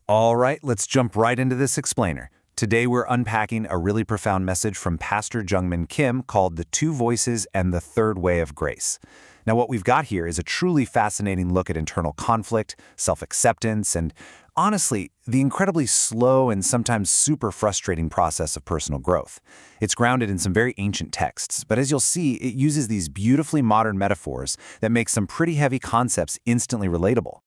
All right, let's jump right into this explainer. Today we're unpacking a really profound message from Pastor Jung Min Kim called The Two Voices and the Third Way of Grace. Now what we've got here is a truly fascinating look at internal conflict, self-acceptance, and honestly, the incredibly slow and sometimes super frustrating process of personal growth. It's grounded in some very ancient texts, but as you'll see, it uses these beautifully modern metaphors that make some pretty heavy concepts instantly relatable.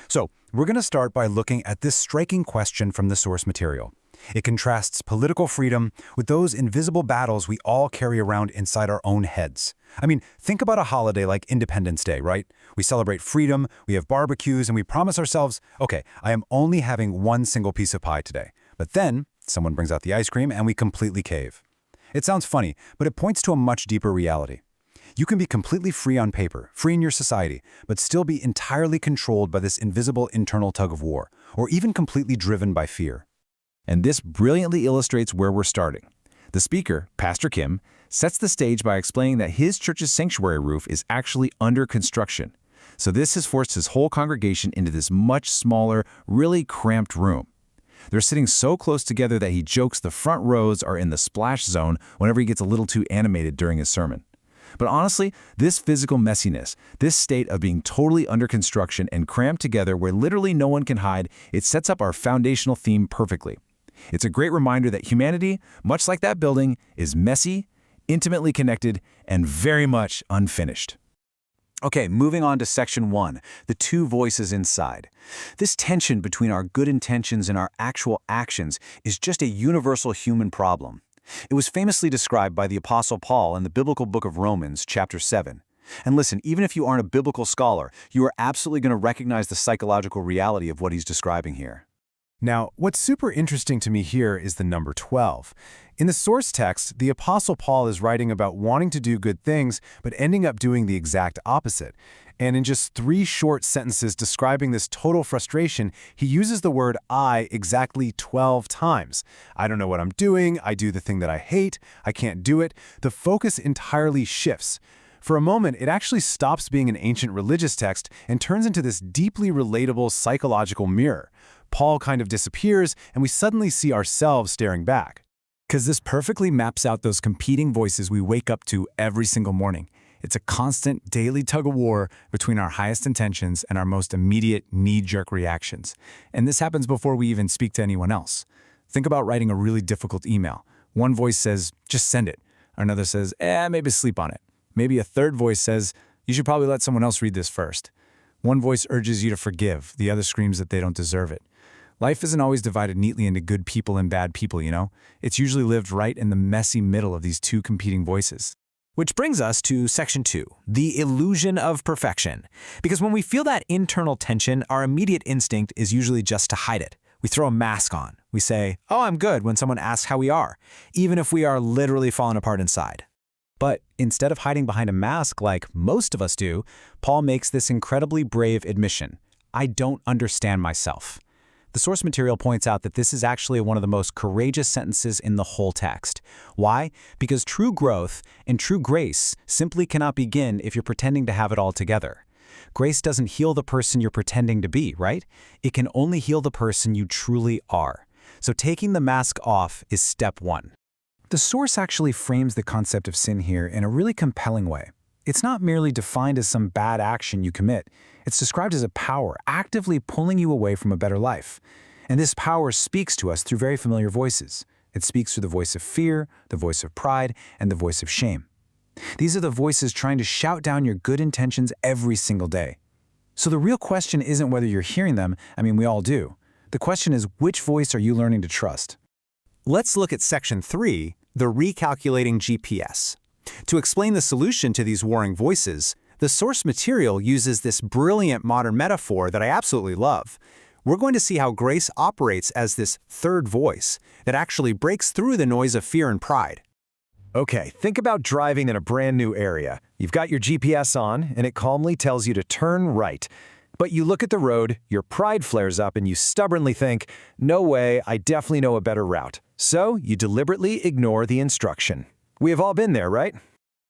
So, we're going to start by looking at this striking question from the source material. It contrasts political freedom with those invisible battles we all carry around inside our own heads. I mean, think about a holiday like Independence Day, right? We celebrate freedom, we have barbecues, and we promise ourselves, okay, I am only having one single piece of pie today. But then, someone brings out the ice cream and we completely cave. It sounds funny, but it points to a much deeper reality. You can be completely free on paper, free in your society, but still be entirely controlled by this invisible internal tug of war, or even completely driven by fear. And this brilliantly illustrates where we're starting. The speaker, Pastor Kim, sets the stage by explaining that his church's sanctuary roof is actually under construction. So this has forced his whole congregation into this much smaller, really cramped room. They're sitting so close together that he jokes the front rows are in the splash zone whenever he gets a little too animated during his sermon. But honestly, this physical messiness, this state of being totally under construction and crammed together where literally no one can hide, it sets up our foundational theme perfectly. It's a great reminder that humanity, much like that building, is messy, intimately connected, and very much unfinished. Okay, moving on to section 1, the two voices inside. This tension between our good intentions and our actual actions is just a universal human problem. It was famously described by the Apostle Paul in the biblical book of Romans, chapter 7. And listen, even if you aren't a biblical scholar, you are absolutely going to recognize the psychological reality of what he's describing here. Now, what's super interesting to me here is the number 12. In the source text, the Apostle Paul is writing about wanting to do good things, but ending up doing the exact opposite. And in just 3 short sentences describing this total frustration, he uses the word I exactly 12 times. I don't know what I'm doing, I do the thing that I hate, I can't do it. The focus entirely shifts. For a moment, it actually stops being an ancient religious text and turns into this deeply relatable psychological mirror. Paul kind of disappears, and we suddenly see ourselves staring back. Because this perfectly maps out those competing voices we wake up to every single morning. It's a constant daily tug-of-war between our highest intentions and our most immediate knee-jerk reactions. And this happens before we even speak to anyone else. Think about writing a really difficult email. One voice says, just send it. Another says, maybe sleep on it. Maybe a third voice says, you should probably let someone else read this first. One voice urges you to forgive, the other screams that they don't deserve it. Life isn't always divided neatly into good people and bad people, you know? It's usually lived right in the messy middle of these two competing voices. Which brings us to section 2, the illusion of perfection. Because when we feel that internal tension, our immediate instinct is usually just to hide it. We throw a mask on. We say, oh, I'm good when someone asks how we are, even if we are literally falling apart inside. But instead of hiding behind a mask like most of us do, Paul makes this incredibly brave admission. I don't understand myself. The source material points out that this is actually one of the most courageous sentences in the whole text. Why? Because true growth and true grace simply cannot begin if you're pretending to have it all together. Grace doesn't heal the person you're pretending to be, right? It can only heal the person you truly are. So taking the mask off is step 1. The source actually frames the concept of sin here in a really compelling way. It's not merely defined as some bad action you commit. It's described as a power actively pulling you away from a better life. And this power speaks to us through very familiar voices. It speaks through the voice of fear, the voice of pride, and the voice of shame. These are the voices trying to shout down your good intentions every single day. So the real question isn't whether you're hearing them. I mean, we all do. The question is, which voice are you learning to trust? Let's look at section 3, the recalculating GPS. To explain the solution to these warring voices, the source material uses this brilliant modern metaphor that I absolutely love. We're going to see how grace operates as this third voice that actually breaks through the noise of fear and pride. Okay, think about driving in a brand new area. You've got your GPS on, and it calmly tells you to turn right. But you look at the road, your pride flares up, and you stubbornly think, no way, I definitely know a better route. So you deliberately ignore the instruction. We have all been there, right?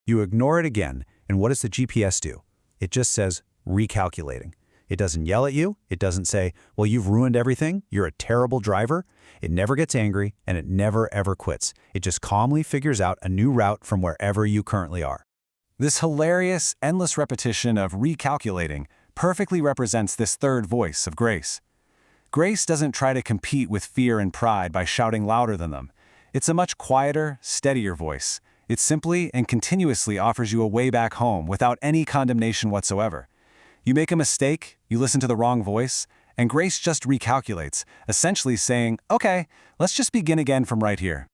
You ignore it again, and what does the GPS do? It just says, recalculating. It doesn't yell at you. It doesn't say, well, you've ruined everything. You're a terrible driver. It never gets angry, and it never, ever quits. It just calmly figures out a new route from wherever you currently are. This hilarious, endless repetition of recalculating perfectly represents this third voice of grace. Grace doesn't try to compete with fear and pride by shouting louder than them. It's a much quieter, steadier voice. It simply and continuously offers you a way back home without any condemnation whatsoever. You make a mistake, you listen to the wrong voice, and grace just recalculates, essentially saying, okay, let's just begin again from right here.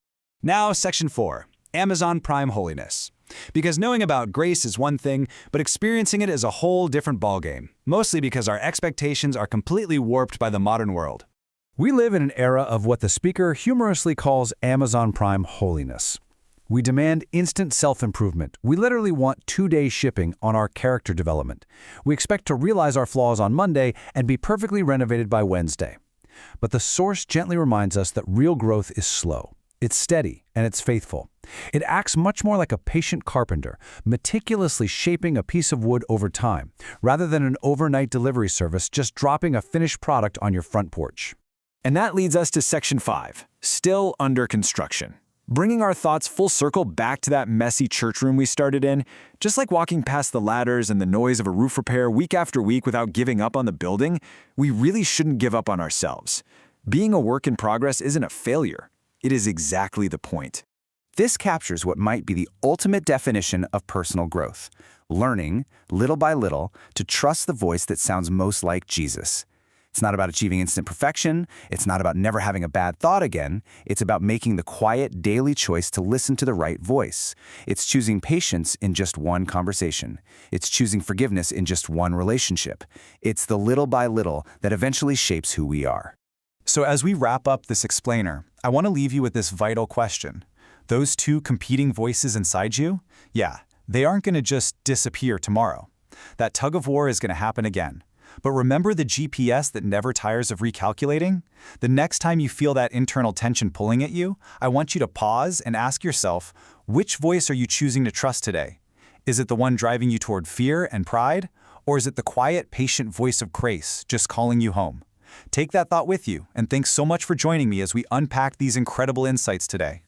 Now, Section 4, Amazon Prime Holiness. Because knowing about grace is one thing, but experiencing it is a whole different ballgame, mostly because our expectations are completely warped by the modern world. We live in an era of what the speaker humorously calls Amazon Prime holiness. We demand instant self-improvement. We literally want 2-day shipping on our character development. We expect to realize our flaws on Monday and be perfectly renovated by Wednesday. But the source gently reminds us that real growth is slow. It's steady and it's faithful. It acts much more like a patient carpenter, meticulously shaping a piece of wood over time, rather than an overnight delivery service just dropping a finished product on your front porch. And that leads us to Section 5, Still Under Construction. Bringing our thoughts full circle back to that messy church room we started in, just like walking past the ladders and the noise of a roof repair week after week without giving up on the building, we really shouldn't give up on ourselves. Being a work in progress isn't a failure. It is exactly the point. This captures what might be the ultimate definition of personal growth, learning, little by little, to trust the voice that sounds most like Jesus. It's not about achieving instant perfection. It's not about never having a bad thought again. It's about making the quiet, daily choice to listen to the right voice. It's choosing patience in just one conversation. It's choosing forgiveness in just one relationship. It's the little by little that eventually shapes who we are. So as we wrap up this explainer, I want to leave you with this vital question. Those two competing voices inside you, yeah, they aren't going to just disappear tomorrow. That tug of war is going to happen again. But remember the GPS that never tires of recalculating? The next time you feel that internal tension pulling at you, I want you to pause and ask yourself, which voice are you choosing to trust today? Is it the one driving you toward fear and pride? Or is it the quiet, patient voice of grace just calling you home? Take that thought with you, and thanks so much for joining me as we unpack these incredible insights today.